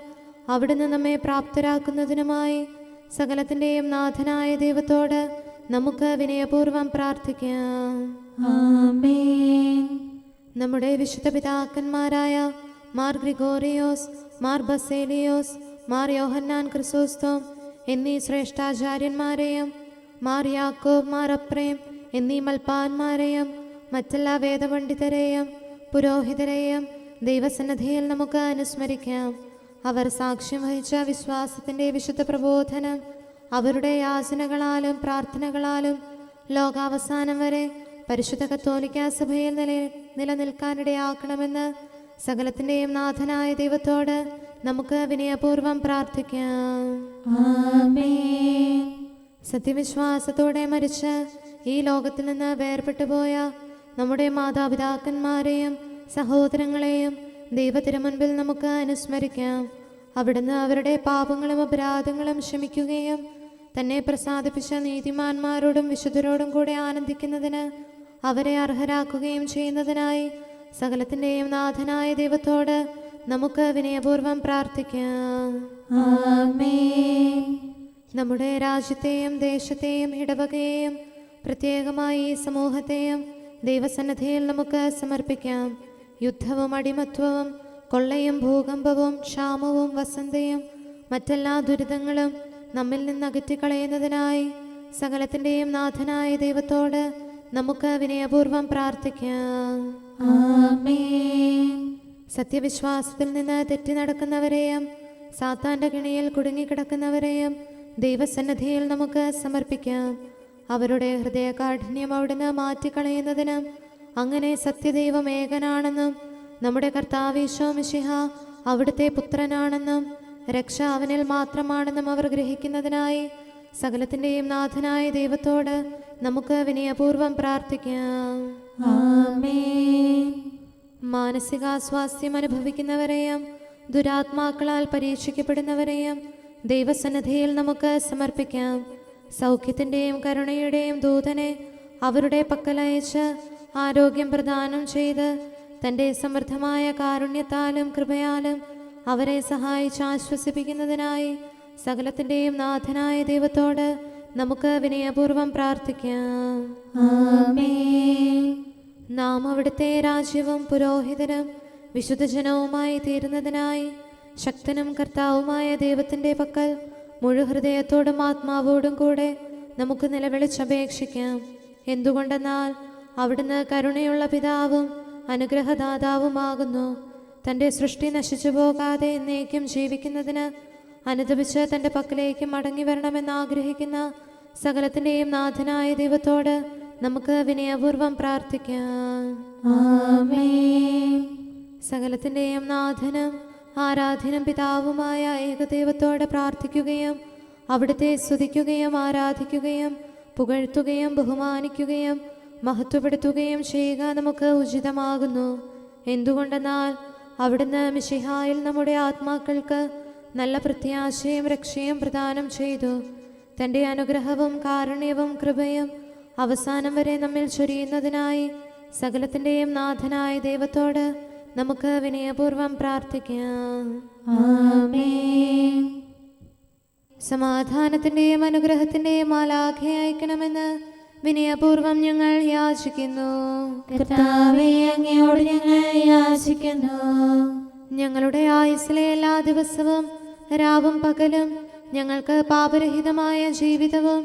S2: അവിടുന്ന് നമ്മെ പ്രാപ്തരാക്കുന്നതിനുമായി സകലത്തിൻ്റെയും നാഥനായ ദൈവത്തോട് നമുക്ക് വിനയപൂർവ്വം പ്രാർത്ഥിക്കാം.
S1: ആമേൻ.
S2: നമ്മുടെ വിശുദ്ധ പിതാക്കന്മാരായ മാർ ഗ്രിഗോറിയോസ്, മാർ ബസേലിയോസ്, മാർ യോഹന്നാൻ ക്രിസോസ്തോം എന്നീ ശ്രേഷ്ഠാചാര്യന്മാരെയും മാർ യാക്കോബ്, മാർ അപ്രേം എന്നീ മൽപ്പാന്മാരെയും മറ്റെല്ലാ വേദപണ്ഡിതരെയും പുരോഹിതരെയും ദൈവസന്നിധിയിൽ നമുക്ക് അനുസ്മരിക്കാം. അവർ സാക്ഷ്യം വഹിച്ച വിശ്വാസത്തിൻ്റെ വിശുദ്ധ പ്രബോധനം അവരുടെ യാചനകളാലും പ്രാർത്ഥനകളാലും ലോകാവസാനം വരെ പരിശുദ്ധ കത്തോലിക്കാ സഭയിൽ നിലനിൽക്കാനിടയാക്കണമെന്ന് സകലത്തിൻ്റെയും നാഥനായ ദൈവത്തോട് നമുക്ക് വിനയപൂർവ്വം പ്രാർത്ഥിക്കാം.
S1: ആമേൻ.
S2: സത്യവിശ്വാസത്തോടെ മരിച്ച് ഈ ലോകത്തിൽ നിന്ന് വേർപെട്ടുപോയ നമ്മുടെ മാതാപിതാക്കന്മാരെയും സഹോദരങ്ങളെയും ദൈവത്തിരുമുൻപിൽ നമുക്ക് അനുസ്മരിക്കാം. അവിടുന്ന് അവരുടെ പാപങ്ങളും അപരാധങ്ങളും ക്ഷമിക്കുകയും തന്നെ പ്രസാദിപ്പിച്ച നീതിമാന്മാരോടും വിശുദ്ധരോടും കൂടെ ആനന്ദിക്കുന്നതിന് അവരെ അർഹരാക്കുകയും ചെയ്യുന്നതിനായി സകലത്തിൻ്റെയും നാഥനായ ദൈവത്തോട് നമുക്ക് വിനയപൂർവ്വം പ്രാർത്ഥിക്കാം.
S1: ആമേൻ.
S2: നമ്മുടെ രാജ്യത്തെയും ദേശത്തെയും ഇടവകയെയും പ്രത്യേകമായി ഈ സമൂഹത്തെയും ദൈവസന്നിധിയിൽ നമുക്ക് സമർപ്പിക്കാം. യുദ്ധവും അടിമത്വവും കൊള്ളയും ഭൂകമ്പവും ക്ഷാമവും വസന്തയും മറ്റെല്ലാ ദുരിതങ്ങളും നമ്മിൽ നിന്ന് അകറ്റിക്കളയുന്നതിനായി സകലത്തിൻ്റെയും നാഥനായ ദൈവത്തോട് നമുക്ക് വിനയപൂർവ്വം പ്രാർത്ഥിക്കാം.
S1: ആമേൻ.
S2: സത്യവിശ്വാസത്തിൽ നിന്ന് തെറ്റി നടക്കുന്നവരെയും സാത്താൻ്റെ കെണിയിൽ കുടുങ്ങിക്കിടക്കുന്നവരെയും ദൈവസന്നിധിയിൽ നമുക്ക് സമർപ്പിക്കാം. അവരുടെ ഹൃദയകാഠിന്യം അവിടുന്ന് മാറ്റിക്കളയുന്നതിനും അങ്ങനെ സത്യദൈവം ഏകനാണെന്നും നമ്മുടെ കർത്താവ് ഈശോ മിശിഹ അവിടുത്തെ പുത്രനാണെന്നും രക്ഷ അവനിൽ മാത്രമാണെന്നും അവർ ഗ്രഹിക്കുന്നതിനായി സകലത്തിൻ്റെയും നാഥനായ ദൈവത്തോട് നമുക്ക് വിനയപൂർവ്വം പ്രാർത്ഥിക്കാം.
S1: ആമേൻ.
S2: മാനസികാസ്വാസ്ഥ്യം അനുഭവിക്കുന്നവരെയും ദുരാത്മാക്കളാൽ പരീക്ഷിക്കപ്പെടുന്നവരെയും ദൈവസന്നിധിയിൽ നമുക്ക് സമർപ്പിക്കാം. സൗഖ്യത്തിൻ്റെയും കരുണയുടെയും ദൂതനെ അവരുടെ പക്കലയച്ച് ആരോഗ്യം പ്രദാനം ചെയ്ത് തൻ്റെ സമൃദ്ധമായ കാരുണ്യത്താലും കൃപയാലും അവരെ സഹായിച്ച് ആശ്വസിപ്പിക്കുന്നതിനായി സകലത്തിൻ്റെയും നാഥനായ ദൈവത്തോട് നമുക്ക് വിനയപൂർവ്വം പ്രാർത്ഥിക്കാം.
S1: ആമേൻ.
S2: നാം അവിടുത്തെ രാജ്യവും പുരോഹിതനും വിശുദ്ധജനവുമായി തീരുന്നതിനായി ശക്തനും കർത്താവുമായ ദൈവത്തിൻ്റെ പക്കൽ മുഴുഹൃദയത്തോടും ആത്മാവോടും കൂടെ നമുക്ക് നിലവിളിച്ചപേക്ഷിക്കാം. എന്തുകൊണ്ടെന്നാൽ അവിടുന്ന് കരുണയുള്ള പിതാവും അനുഗ്രഹദാതാവുമാകുന്നു. തൻ്റെ സൃഷ്ടി നശിച്ചു പോകാതെ എന്നേക്കും ജീവിക്കുന്നതിന് അനുദപിച്ച് തൻ്റെ പക്കലേക്ക് മടങ്ങി വരണമെന്ന് ആഗ്രഹിക്കുന്ന സകലത്തിൻ്റെയും നാഥനായ ദൈവത്തോട് നമുക്ക് വിനയപൂർവ്വം പ്രാർത്ഥിക്കാം.
S1: ആമേൻ.
S2: സകലത്തിൻ്റെയും നാഥനും ആരാധ്യനും പിതാവുമായ ഏകദൈവത്തോട് പ്രാർത്ഥിക്കുകയും അവിടുത്തെ സ്തുതിക്കുകയും ആരാധിക്കുകയും പുകഴ്ത്തുകയും ബഹുമാനിക്കുകയും മഹത്വപ്പെടുത്തുകയും ചെയ്യുക നമുക്ക് ഉചിതമാകുന്നു. എന്തുകൊണ്ടെന്നാൽ അവിടുന്ന് മിശിഹായിൽ നമ്മുടെ ആത്മാക്കൾക്ക് നല്ല പ്രത്യാശയും രക്ഷയും പ്രദാനം ചെയ്തു. തൻ്റെ അനുഗ്രഹവും കാരുണ്യവും കൃപയും അവസാനം വരെ നമ്മിൽ ചൊരിയുന്നതിനായി സകലത്തിൻ്റെയും നാഥനായ ദൈവത്തോട് നമുക്ക് വിനയപൂർവ്വം പ്രാർത്ഥിക്കാം.
S1: ആമേൻ.
S2: സമാധാനത്തിൻ്റെയും അനുഗ്രഹത്തിൻ്റെയും മാലാഖയെ അയക്കണമെന്ന് വിനയപൂർവ്വം ഞങ്ങൾ യാചിക്കുന്നു.
S1: കർത്താവേ, അങ്ങയോട് ഞങ്ങൾ യാചിക്കുന്നു.
S2: ഞങ്ങളുടെ ആയുസ്സിലെ എല്ലാ ദിവസവും രാവും പകലും ഞങ്ങൾക്ക് പാപരഹിതമായ ജീവിതവും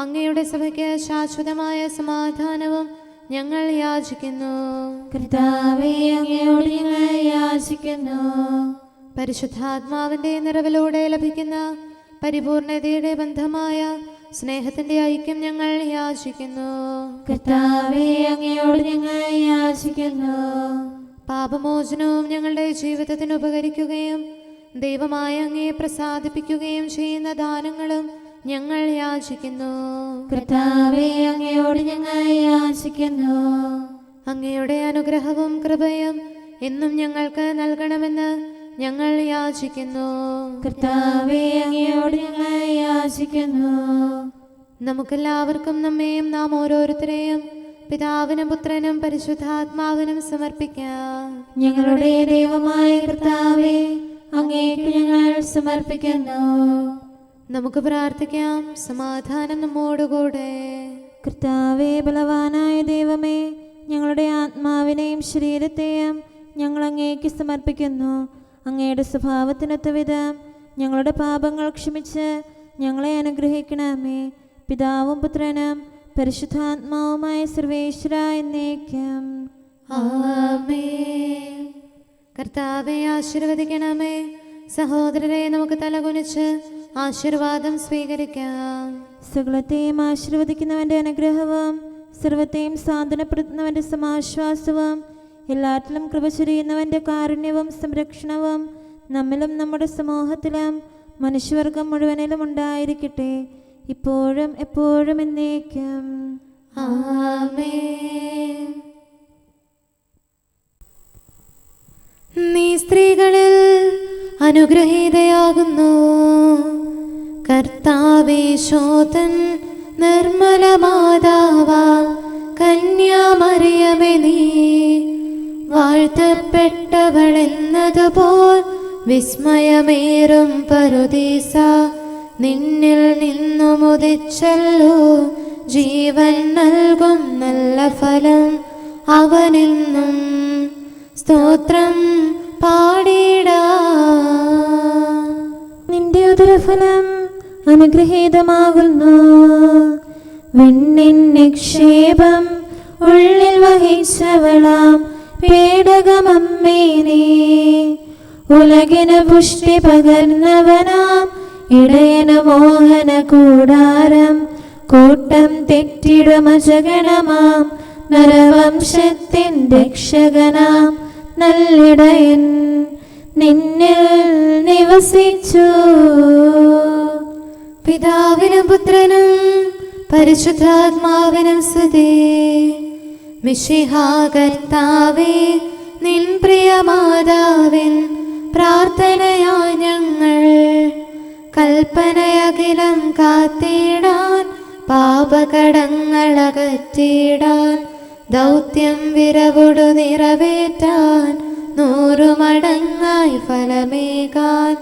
S2: അങ്ങയുടെ സഭയ്ക്ക് ശാശ്വതമായ സമാധാനവും ഞങ്ങൾ യാചിക്കുന്നു.
S1: കർത്താവേ, അങ്ങയോട് ഞങ്ങൾ യാചിക്കുന്നു.
S2: പരിശുദ്ധാത്മാവിന്റെ നിറവിലൂടെ ലഭിക്കുന്ന പരിപൂർണതയുടെ ബന്ധമായ സ്നേഹത്തിന്റെ ഐക്യം ഞങ്ങൾ യാചിക്കുന്നു.
S1: കർത്താവേ, അങ്ങയോട് ഞങ്ങൾ യാചിക്കുന്നു.
S2: പാപമോചനവും ഞങ്ങളുടെ ജീവിതത്തിന് ഉപകരിക്കുകയും ദൈവമായ അങ്ങയെ പ്രസാദിപ്പിക്കുകയും ചെയ്യുന്ന ദാനങ്ങളും ഞങ്ങൾ യാചിക്കുന്നു.
S1: കർത്താവേ, അങ്ങയോട് ഞങ്ങൾ യാചിക്കുന്നു.
S2: അങ്ങയുടെ അനുഗ്രഹവും കൃപയും എന്നും ഞങ്ങൾക്ക് നൽകണമെന്ന് ഞങ്ങൾ യാചിക്കുന്നു.
S1: കർത്താവേ, അങ്ങയോട് ഞങ്ങൾ യാചിക്കുന്നു.
S2: നമുക്കെല്ലാവർക്കും നമ്മെയും നാം ഓരോരുത്തരെയും പിതാവിനും പുത്രനും പരിശുദ്ധാത്മാവിനും സമർപ്പിക്കാം.
S1: ഞങ്ങളുടെ ദൈവമായ കർത്താവേ, അങ്ങേക്ക് ഞങ്ങൾ സമർപ്പിക്കുന്നു.
S2: നമുക്ക് പ്രാർത്ഥിക്കാം. സമാധാനം നമ്മോടുകൂടെ.
S3: കർത്താവേ, ബലവാനായ ദൈവമേ, ഞങ്ങളുടെ ആത്മാവിനെയും ശരീരത്തെയും ഞങ്ങൾ അങ്ങേക്ക് സമർപ്പിക്കുന്നു. അങ്ങയുടെ സ്വഭാവത്തിനൊത്ത വിധം ഞങ്ങളുടെ പാപങ്ങൾ ക്ഷമിച്ച് ഞങ്ങളെ അനുഗ്രഹിക്കണമേ. പിതാവും പുത്രനും പരിശുദ്ധാത്മാവുമായ സർവേശ്വര എന്നേക്കും.
S2: ആമേൻ. കർത്താവെ, ആശീർവദിക്കണമേ. സഹോദരരെ, നമുക്ക് തലകുനിച്ച് ആശീർവാദം സ്വീകരിക്കാം.
S3: സകലത്തെയും ആശീർവദിക്കുന്നവന്റെ അനുഗ്രഹവും സർവത്തെയും സാന്ത്വനപ്പെടുത്തുന്നവന്റെ സമാശ്വാസവും എല്ലാറ്റിലും കൃപ ചൊരിയുന്നവന്റെ കാരുണ്യവും സംരക്ഷണവും നമ്മിലും നമ്മുടെ സമൂഹത്തിലും മനുഷ്യവർഗം മുഴുവനിലും ഉണ്ടായിരിക്കട്ടെ, ഇപ്പോഴും എപ്പോഴും എന്നേക്കും.
S2: ആമേൻ. നീ സ്ത്രീകളിൽ അനുഗ്രഹീതയാകുന്നു. കർത്താവേ, ശോധൻ നിർമ്മല മാതാവാ കന്യാമറിയമേ, നീ വാഴ്ത്തപ്പെട്ടവളെന്നതുപോൽ വിസ്മയമേറും പറുദീസ നിന്നിൽ നിന്നുമുദിച്ചല്ലോ. ജീവൻ നൽകും നല്ല ഫലം അവനെന്നും സ്തോത്രം പാടിടാ.
S3: നിന്റെ ഉദരഫലം അനുഗ്രഹീതമാകുന്നു. വിണ്ണിൻ നിക്ഷേപം ഉള്ളിൽ വഹിച്ചവളാം പേടകമമ്മേ, നീ ഉലകിന് പുഷ്ടി പകർന്നവനാം ഇടയന് മോഹന കൂടാരം. കൂട്ടം തെറ്റിടുമജഗണമാം നരവംശത്തിൻ രക്ഷകനാം നല്ലിടയൻ നിന്നിൽ നിവസിച്ചു.
S2: പിതാവിനും പുത്രനും പരിശുദ്ധാത്മാവിനും സ്തുതി. മിശിഹാ കർത്താവേ, നിൻ പ്രിയമാതാവിൻ പ്രാർത്ഥനയായി ഞങ്ങൾ കൽപ്പനയകിലം കാത്തിടാൻ പാപകടങ്ങളകറ്റിടാൻ ദൗത്യം വിരവോടു നിറവേറ്റാൻ 100 മടങ്ങായി ഫലമേകാൻ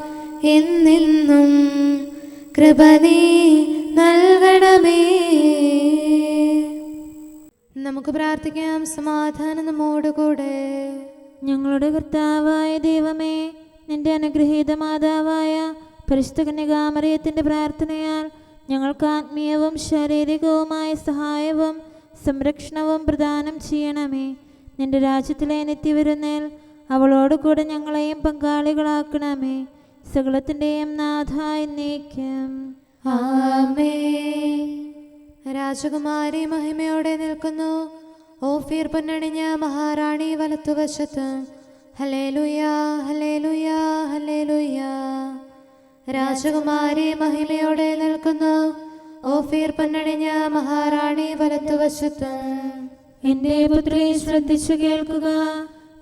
S2: എന്നെന്നും കൃപ നീ നൽകണമേ. നമുക്ക് പ്രാർത്ഥിക്കാം. സമാധാനം നമ്മോടുകൂടെ.
S3: ഞങ്ങളുടെ കർത്താവായ ദൈവമേ, നിന്റെ അനുഗ്രഹീത മാതാവായ പരിശുദ്ധ കന്യകാമറിയത്തിൻ്റെ പ്രാർത്ഥനയാൽ ഞങ്ങൾക്ക് ആത്മീയവും ശാരീരികവുമായ സഹായവും സംരക്ഷണവും പ്രദാനം ചെയ്യണമേ. നിന്റെ രാജ്യത്തിലെ നിത്യവിരുന്നിൽ അവളോട് കൂടെ ഞങ്ങളെയും പങ്കാളികളാക്കണമേ. സകലത്തിൻ്റെയും നാഥ എന്നേക്കും.
S2: ആമേൻ. രാജകുമാരി മഹിമയോടെ നിൽക്കുന്നു. ഓഫീർ പൊന്നണിഞ്ഞ മഹാറാണി വലത്തുവശത്ത്. ഹല്ലേലൂയാ, ഹല്ലേലൂയാ, ഹല്ലേലൂയാ. രാജകുമാരി മഹിമയോടെ നിൽക്കുന്നു. ഓഫീർ പൊന്നണിഞ്ഞ മഹാറാണി വലത്തുവശത്ത്.
S3: എൻ്റെ പുത്രി, ശ്രദ്ധിച്ചു കേൾക്കുക.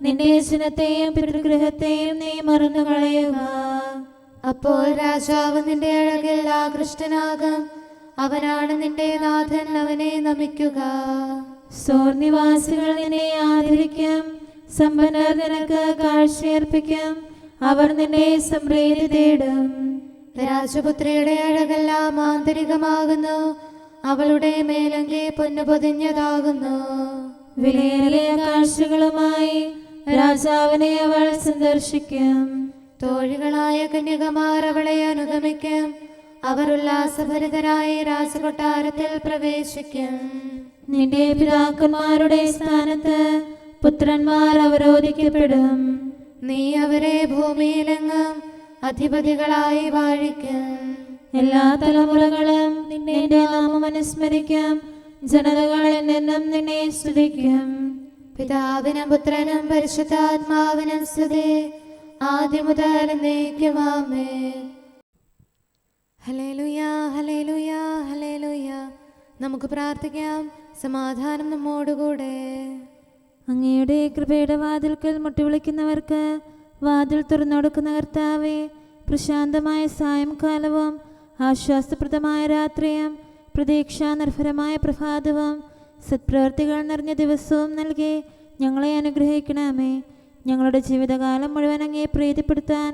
S1: നിന്റെ ജനത്തെയും പിതൃഗൃഹത്തെയും നീ മറന്നു കളയുക.
S2: അപ്പോൾ രാജാവ് നിന്റെ അഴകിൽ ആകൃഷ്ടനാകും. അവനാണ് നിന്റെ നാഥൻ, അവനെ നമിക്കുക.
S1: സോർ നിവാസികൾ നിന്നെ ആദരിക്കും, സമ്പന്നർ നിനക്ക് കാഴ്ചയർപ്പിക്കും. അവർ നിന്നെ സമൃദ്ധി തേടും.
S2: രാജപുത്രിയുടെ അഴകെല്ലാം ആന്തരികമാകുന്നു, അവളുടെ മേലങ്കി പൊന്നു പൊതിഞ്ഞതാകുന്നു.
S1: വിലയേറിയ കാഴ്ചകളുമായി രാജാവിനെ അവൾ സന്ദർശിക്കും.
S2: തോഴികളായ കന്യകമാർ അവളെ അനുഗമിക്കും. അവർ ഉല്ലാസഭരിതരായി രാജകൊട്ടാരത്തിൽ പ്രവേശിക്കും.
S1: നിന്റെ പിതാക്കന്മാരുടെ സ്ഥാനത്ത് പുത്രന്മാർ അവരോധിക്കപ്പെടും.
S2: നീ അവരെ ഭൂമിയിലെങ്ങും അധിപതികളായി വാഴിക്കും.
S1: എല്ലാ തലമുറകളും നിന്റെ നാമം അനുസ്മരിക്കും. ജനതകൾ എന്നെന്നും നിന്നെ സ്തുതിക്കും.
S2: പിതാവിനും പുത്രനും പരിശുദ്ധാത്മാവിനും സ്തുതി, ആദ്യം മുതൽ എന്നേക്കും ആമേൻ. Hallelujah, hallelujah, hallelujah. നമുക്ക് പ്രാർത്ഥിക്കാം. സമാധാനം നമ്മോടുകൂടെ.
S1: അങ്ങയുടെ കൃപയുടെ വാതിൽക്കൽ മുട്ടിവിളിക്കുന്നവർക്ക് വാതിൽ തുറന്നുകൊടുക്കുന്ന കർത്താവേ, പ്രശാന്തമായ സായംകാലവും ആശ്വാസപ്രദമായ രാത്രിയും പ്രതീക്ഷാനിർഭരമായ പ്രഭാതവും സത്പ്രവർത്തികൾ നിറഞ്ഞ ദിവസവും നൽകി ഞങ്ങളെ അനുഗ്രഹിക്കണമേ. ഞങ്ങളുടെ ജീവിതകാലം മുഴുവൻ അങ്ങയെ പ്രീതിപ്പെടുത്താൻ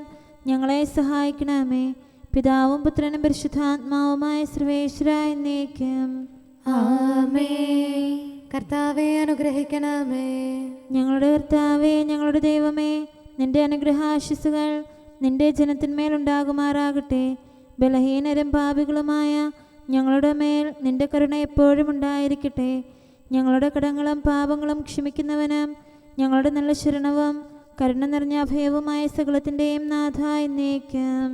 S1: ഞങ്ങളെ സഹായിക്കണമേ. പിതാവും പുത്രനും പരിശുദ്ധാത്മാവുമായ സർവേശ്വരായ എന്നേക്കും
S2: ആമേൻ. കർത്താവെ അനുഗ്രഹിക്കണമേ.
S1: ഞങ്ങളുടെ കർത്താവേ, ഞങ്ങളുടെ ദൈവമേ, നിന്റെ അനുഗ്രഹാശിസുകൾ നിന്റെ ജനത്തിന്മേലുണ്ടാകുമാറാകട്ടെ. ബലഹീനരും പാപികളുമായ ഞങ്ങളുടെ മേൽ നിന്റെ കരുണ എപ്പോഴും ഉണ്ടായിരിക്കട്ടെ. ഞങ്ങളുടെ കടങ്ങളും പാപങ്ങളും ക്ഷമിക്കുന്നവനും ഞങ്ങളുടെ നല്ല ശരണവും കരുണ നിറഞ്ഞ അഭയവുമായ സകലത്തിൻ്റെയും നാഥ എന്നേക്കും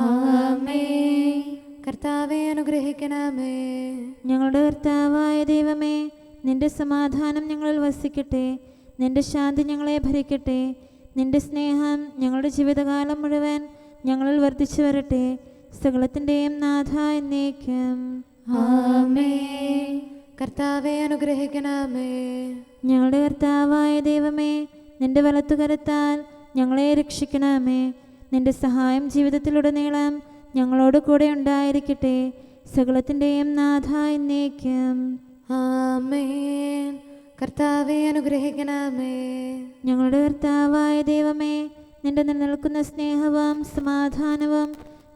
S2: ആമേൻ. കർത്താവെ അനുഗ്രഹിക്കണമേ.
S1: ഞങ്ങളുടെ കർത്താവായ ദൈവമേ, നിന്റെ സമാധാനം ഞങ്ങളിൽ വസിക്കട്ടെ. നിന്റെ ശാന്തി ഞങ്ങളെ ഭരിക്കട്ടെ. നിന്റെ സ്നേഹം ഞങ്ങളുടെ ജീവിതകാലം മുഴുവൻ ഞങ്ങളിൽ വർദ്ധിച്ചു വരട്ടെ. സകലത്തിൻ്റെയും നാഥ എന്നേക്കും
S2: ആമേൻ. കർത്താവെ അനുഗ്രഹിക്കണമേ.
S1: ഞങ്ങളുടെ കർത്താവായ ദൈവമേ, നിന്റെ വലത്തുകരത്താൽ ഞങ്ങളെ രക്ഷിക്കണമേ. നിന്റെ സഹായം ജീവിതത്തിലുടനീളം ഞങ്ങളോട് കൂടെ ഉണ്ടായിരിക്കട്ടെ. സകലത്തിൻ്റെയും നാഥ എന്നേക്കും
S2: ആമേൻ. കർത്താവെ അനുഗ്രഹിക്കണമേ.
S1: ഞങ്ങളുടെ കർത്താവായ ദൈവമേ, നിന്റെ നിലനിൽക്കുന്ന സ്നേഹവും സമാധാനവും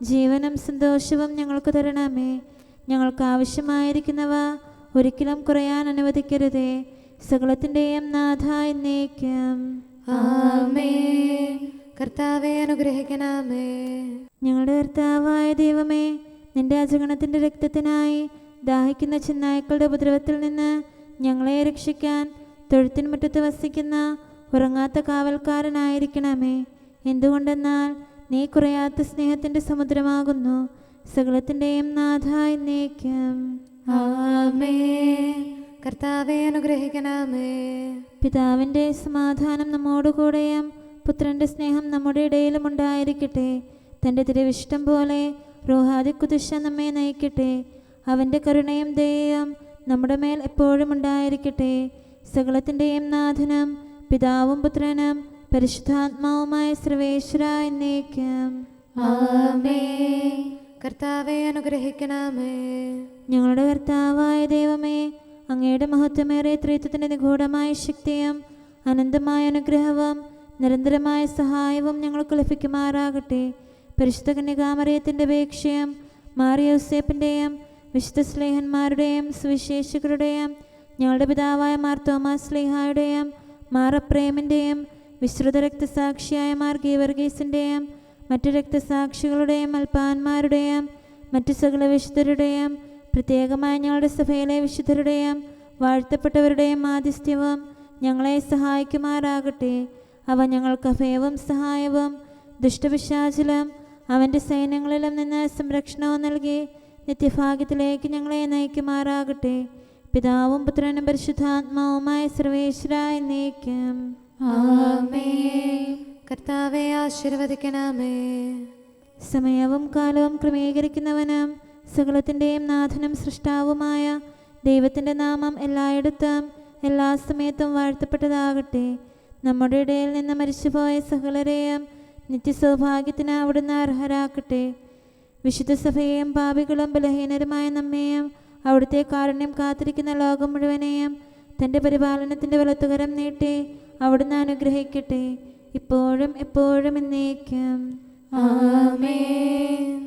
S1: ജീവനും സന്തോഷവും ഞങ്ങൾക്ക് തരണമേ. ഞങ്ങൾക്ക് ആവശ്യമായിരിക്കുന്നവ ഒരിക്കലും കുറയാൻ അനുവദിക്കരുതേ. സകലത്തിൻ്റെയും നാഥ എന്നേക്കും
S2: ആമേൻ. കർത്താവെ അനുഗ്രഹിക്കണമേ.
S1: ഞങ്ങളുടെ കർത്താവായ ദൈവമേ, നിന്റെ അജഗണത്തിൻ്റെ രക്തത്തിനായി ദാഹിക്കുന്ന ചെന്നായ്ക്കളുടെ ഉപദ്രവത്തിൽ നിന്ന് ഞങ്ങളെ രക്ഷിക്കാൻ തൊഴുത്തിൻ മുറ്റത്ത് വസിക്കുന്ന ഉറങ്ങാത്ത കാവൽക്കാരനായിരിക്കണമേ. എന്തുകൊണ്ടെന്നാൽ നീ കുറയാത്ത സ്നേഹത്തിൻ്റെ സമുദ്രമാകുന്നു. സകലത്തിൻ്റെയും നാഥ എന്നേക്കും
S2: ആമേൻ. കർത്താവെ അനുഗ്രഹിക്കണമേ.
S1: പിതാവിൻ്റെ സമാധാനം നമ്മോടുകൂടെയും പുത്രൻ്റെ സ്നേഹം നമ്മുടെ ഇടയിലും ഉണ്ടായിരിക്കട്ടെ. തൻ്റെ തിരുവിഷ്ടം പോലെ റോഹാദിക്കുദിശ നമ്മെ നയിക്കട്ടെ. അവൻ്റെ കരുണയും ദയയും നമ്മുടെ മേൽ എപ്പോഴും ഉണ്ടായിരിക്കട്ടെ. സകലത്തിൻ്റെയും നാഥനും പിതാവും പുത്രനും പരിശുദ്ധാത്മാവുമായ സർവേശ്വര എന്നേക്കും
S2: ആമേൻ. കർത്താവെ അനുഗ്രഹിക്കണമേ.
S1: ഞങ്ങളുടെ കർത്താവായ ദൈവമേ, അങ്ങയുടെ മഹത്വമേറിയ ത്രിത്വത്തിൻ്റെ നിഗൂഢമായ ശക്തിയും അനന്തമായ അനുഗ്രഹവും നിരന്തരമായ സഹായവും ഞങ്ങൾക്ക് ലഭിക്കുമാറാകട്ടെ. പരിശുദ്ധ കന്യകാമറിയത്തിൻ്റെ അപേക്ഷയും മാറിയോസേപ്പിൻ്റെയും വിശുദ്ധ സ്ലേഹന്മാരുടെയും സുവിശേഷകരുടെയും ഞങ്ങളുടെ പിതാവായ മാർ തോമാസ് സ്ലീഹായുടെയും മാർ അപ്രേമിൻ്റെയും വിശ്രുത രക്തസാക്ഷിയായ മാർ ഗീവർഗീസിൻ്റെയും മറ്റു രക്തസാക്ഷികളുടെയും അൽപ്പാന്മാരുടെയും മറ്റു സകല വിശുദ്ധരുടെയും പ്രത്യേകമായ ഞങ്ങളുടെ സഭയിലെ വിശുദ്ധരുടെയും വാഴ്ത്തപ്പെട്ടവരുടെയും മാധ്യസ്ഥ്യവും ഞങ്ങളെ സഹായിക്കുമാറാകട്ടെ. അവ ഞങ്ങൾക്ക് അഭയവും സഹായവും ദുഷ്ടപിശാചിലും അവൻ്റെ സൈന്യങ്ങളിലും നിന്ന് സംരക്ഷണവും നൽകി നിത്യഭാഗ്യത്തിലേക്ക് ഞങ്ങളെ നയിക്കുമാറാകട്ടെ. പിതാവും പുത്രനും പരിശുദ്ധാത്മാവുമായ സർവേശ്വര എന്നേക്കും
S2: ആമേൻ. കർത്താവെ ആശീർവദിക്കണമേ.
S1: സമയവും കാലവും ക്രമീകരിക്കുന്നവനും സകലത്തിൻ്റെയും നാഥനും സൃഷ്ടാവുമായ ദൈവത്തിൻ്റെ നാമം എല്ലായിടത്തും എല്ലാ സമയത്തും വാഴ്ത്തപ്പെട്ടതാകട്ടെ. നമ്മുടെ ഇടയിൽ നിന്ന് മരിച്ചുപോയ സകലരെയും നിത്യസൗഭാഗ്യത്തിന് അവിടുന്ന് അർഹരാക്കട്ടെ. വിശുദ്ധ സഭയെയും പാപികളും ബലഹീനരുമായ നമ്മെയും അവിടുത്തെ കാരുണ്യം കാത്തിരിക്കുന്ന ലോകം മുഴുവനെയും തൻ്റെ പരിപാലനത്തിൻ്റെ വലത്തുകരം നീട്ടി അവിടുന്ന് അനുഗ്രഹിക്കട്ടെ, ഇപ്പോഴും എപ്പോഴും എന്നേക്കും.
S2: ആമേൻ.